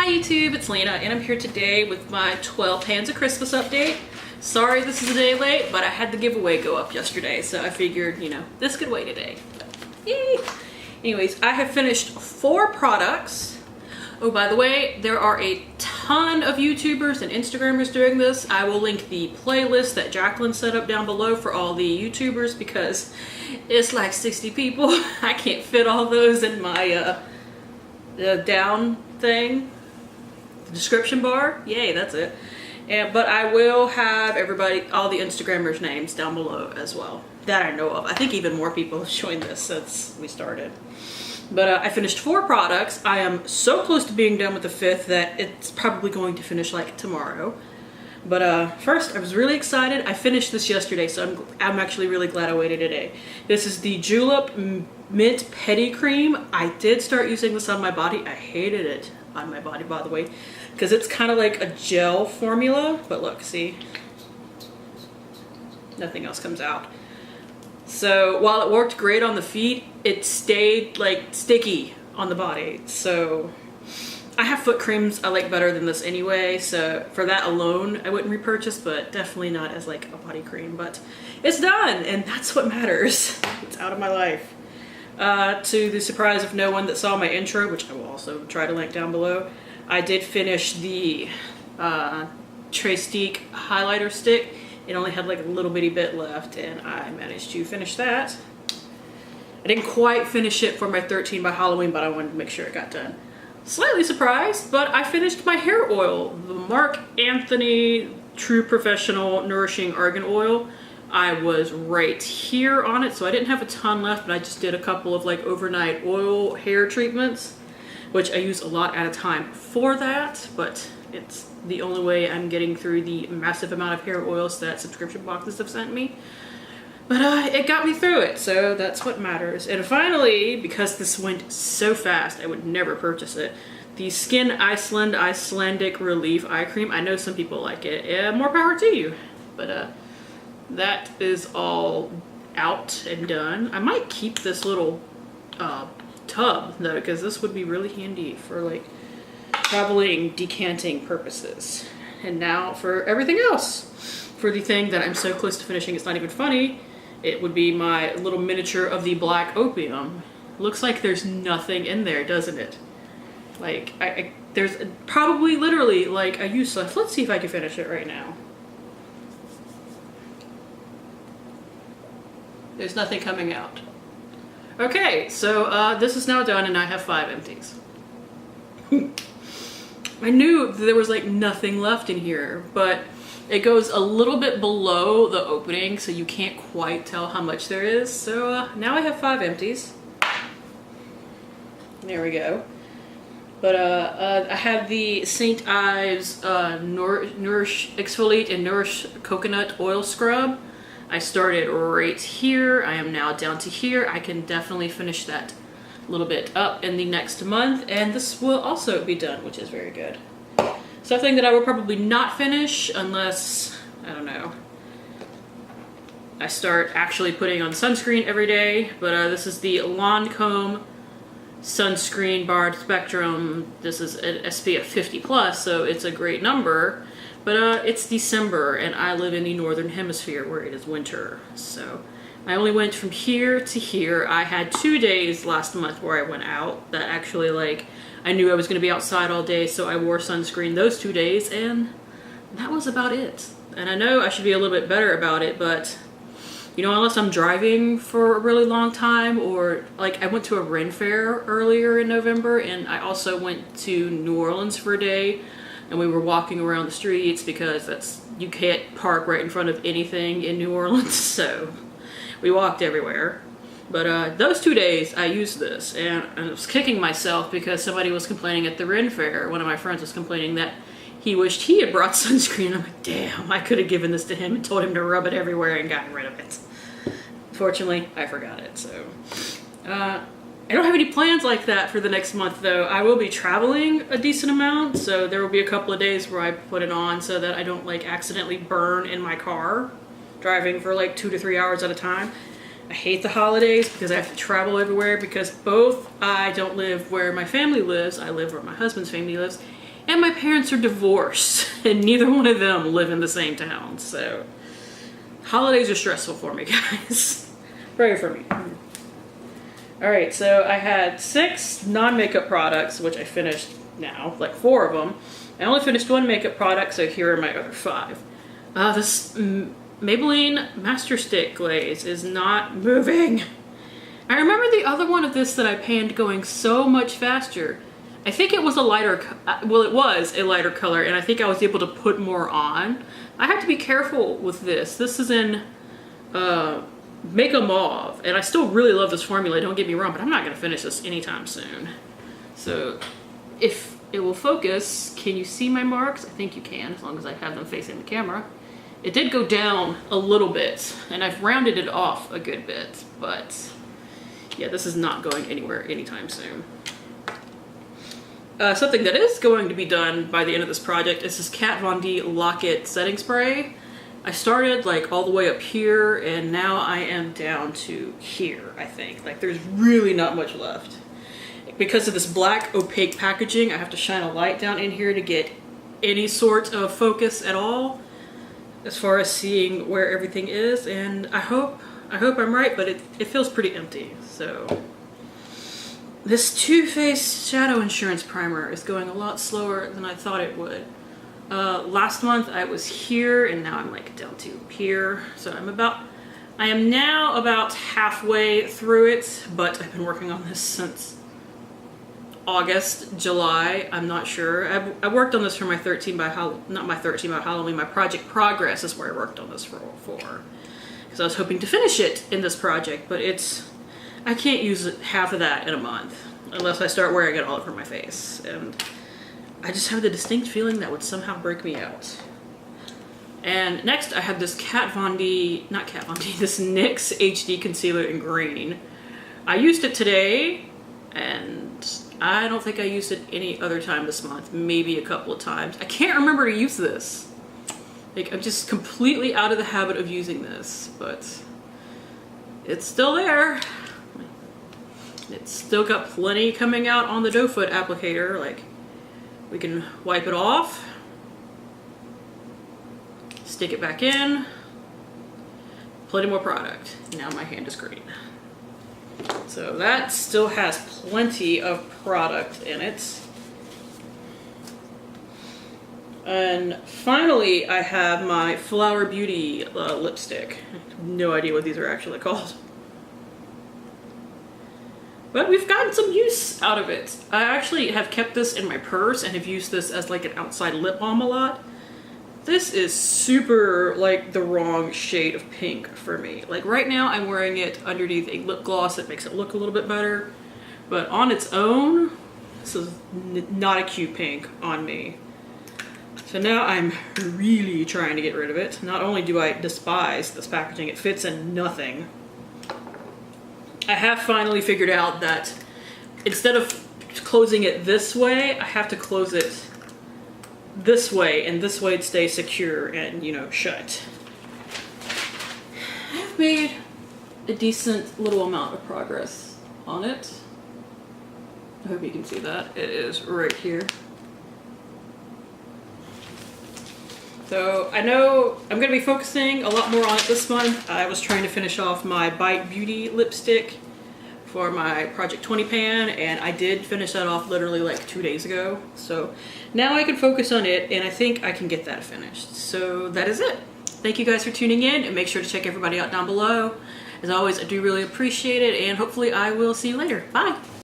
Hi YouTube, it's Lena and I'm here today with my 12 Hands of Christmas update. Sorry this is a day late, but I had the giveaway go up yesterday, so I figured, you know, this could wait a day. Yay! Anyways, I have finished 4 products. Oh, by the way, there are a ton of YouTubers and Instagrammers doing this. I will link the playlist that Jacqueline set up down below for all the YouTubers because it's like 60 people. I can't fit all those in my down thing. Description bar. Yay, that's it. But I will have all the Instagrammers' names down below as well that I know of. I think even more people have joined this since we started. But I finished 4 products. I am so close to being done with the 5th that it's probably going to finish like tomorrow. But first, I was really excited. I finished this yesterday, so I'm actually really glad I waited today. This is the Julep Mint Pedi Cream. I did start using this on my body. I hated it on my body, by the way, because it's kind of like a gel formula. But look, see? Nothing else comes out. So while it worked great on the feet, it stayed like sticky on the body. So I have foot creams I like better than this anyway, so for that alone I wouldn't repurchase, but definitely not as like a body cream. But it's done, and that's what matters. It's out of my life. To the surprise of no one that saw my intro, which I will also try to link down below, I did finish the Trestique highlighter stick. It only had like a little bitty bit left, and I managed to finish that. I didn't quite finish it for my 13 by Halloween, but I wanted to make sure it got done. Slightly surprised, but I finished my hair oil, the Mark Anthony True Professional Nourishing Argan Oil. I was right here on it, so I didn't have a ton left, but I just did a couple of like overnight oil hair treatments, which I use a lot at a time for that, but it's the only way I'm getting through the massive amount of hair oils that subscription boxes have sent me. But it got me through it, so that's what matters. And finally, because this went so fast, I would never purchase it, the Skin Iceland Icelandic Relief Eye Cream. I know some people like it. Yeah, more power to you. But that is all out and done. I might keep this little tub, though, because this would be really handy for, like, traveling, decanting purposes. And now for everything else. For the thing that I'm so close to finishing, it's not even funny. It would be my little miniature of the black opium. Looks like there's nothing in there, doesn't it? Like, there's probably literally like a use left. Let's see if I can finish it right now. There's nothing coming out. Okay, so this is now done and I have 5 empties. I knew there was like nothing left in here, but it goes a little bit below the opening, so you can't quite tell how much there is. So now I have 5 empties. There we go. But I have the St. Ives Nourish Exfoliate and Nourish Coconut Oil Scrub. I started right here. I am now down to here. I can definitely finish that a little bit up in the next month, and this will also be done, which is very good. Something that I will probably not finish unless, I don't know, I start actually putting on sunscreen every day, but this is the Lancome Sunscreen Broad Spectrum. This is an SPF 50+, so it's a great number, but it's December and I live in the Northern Hemisphere where it is winter, so I only went from here to here. I had 2 days last month where I went out that actually, like, I knew I was going to be outside all day, so I wore sunscreen those 2 days, and that was about it. And I know I should be a little bit better about it, but, you know, unless I'm driving for a really long time, or, like, I went to a Ren Fair earlier in November, and I also went to New Orleans for a day, and we were walking around the streets because you can't park right in front of anything in New Orleans, so we walked everywhere. But those 2 days I used this, and I was kicking myself because somebody was complaining at the Ren Fair. One of my friends was complaining that he wished he had brought sunscreen. I'm like, damn, I could have given this to him and told him to rub it everywhere and gotten rid of it. Fortunately, I forgot it, so. I don't have any plans like that for the next month, though. I will be traveling a decent amount, so there will be a couple of days where I put it on so that I don't, like, accidentally burn in my car, driving for like 2 to 3 hours at a time. I hate the holidays because I have to travel everywhere, because both I don't live where my family lives, I live where my husband's family lives, And my parents are divorced, and neither one of them live in the same town, so holidays are stressful for me, guys. Pray for me. Alright, so I had 6 non-makeup products, which I finished now, like 4 of them. I only finished 1 makeup product, so here are my other 5. This Maybelline Master Stick Glaze is not moving. I remember the other one of this that I panned going so much faster. I think it was a lighter, well, it was a lighter color, and I think I was able to put more on. I have to be careful with this. This is in Make a Mauve, and I still really love this formula, don't get me wrong, but I'm not going to finish this anytime soon. So if it will focus, can you see my marks? I think you can, as long as I have them facing the camera. It did go down a little bit, and I've rounded it off a good bit, but yeah, this is not going anywhere anytime soon. Something that is going to be done by the end of this project is this Kat Von D Lock-It setting spray. I started like all the way up here, and now I am down to here, I think. Like there's really not much left. Because of this black opaque packaging, I have to shine a light down in here to get any sort of focus at all as far as seeing where everything is, and I hope I'm right, but it feels pretty empty, so. This Too Faced Shadow Insurance Primer is going a lot slower than I thought it would. Last month I was here, and now I'm like down to here. So I am now about halfway through it, but I've been working on this since August, July, I'm not sure. I worked on this for my my Project Progress is where I worked on this for. Because I was hoping to finish it in this project, but I can't use half of that in a month unless I start wearing it all over my face, and I just have the distinct feeling that would somehow break me out. And next I have this this NYX HD Concealer in green. I used it today, and I don't think I used it any other time this month, maybe a couple of times. I can't remember to use this. Like, I'm just completely out of the habit of using this, but it's still there. It's still got plenty coming out on the doe foot applicator. Like, we can wipe it off, stick it back in, plenty more product. Now my hand is green. So that still has plenty of product in it. And finally, I have my Flower Beauty lipstick. I have no idea what these are actually called. But we've gotten some use out of it. I actually have kept this in my purse and have used this as like an outside lip balm a lot. This is super like the wrong shade of pink for me. Like right now I'm wearing it underneath a lip gloss that makes it look a little bit better. But on its own, this is not a cute pink on me. So now I'm really trying to get rid of it. Not only do I despise this packaging, it fits in nothing. I have finally figured out that instead of closing it this way, I have to close it this way, and this way it stays secure and, you know, shut. I've made a decent little amount of progress on it. I hope you can see that. It is right here. So I know I'm going to be focusing a lot more on it this month. I was trying to finish off my Bite Beauty lipstick for my Project 20 pan, and I did finish that off literally like 2 days ago. So now I can focus on it, and I think I can get that finished. So that is it. Thank you guys for tuning in, and make sure to check everybody out down below. As always, I do really appreciate it, and hopefully I will see you later. Bye!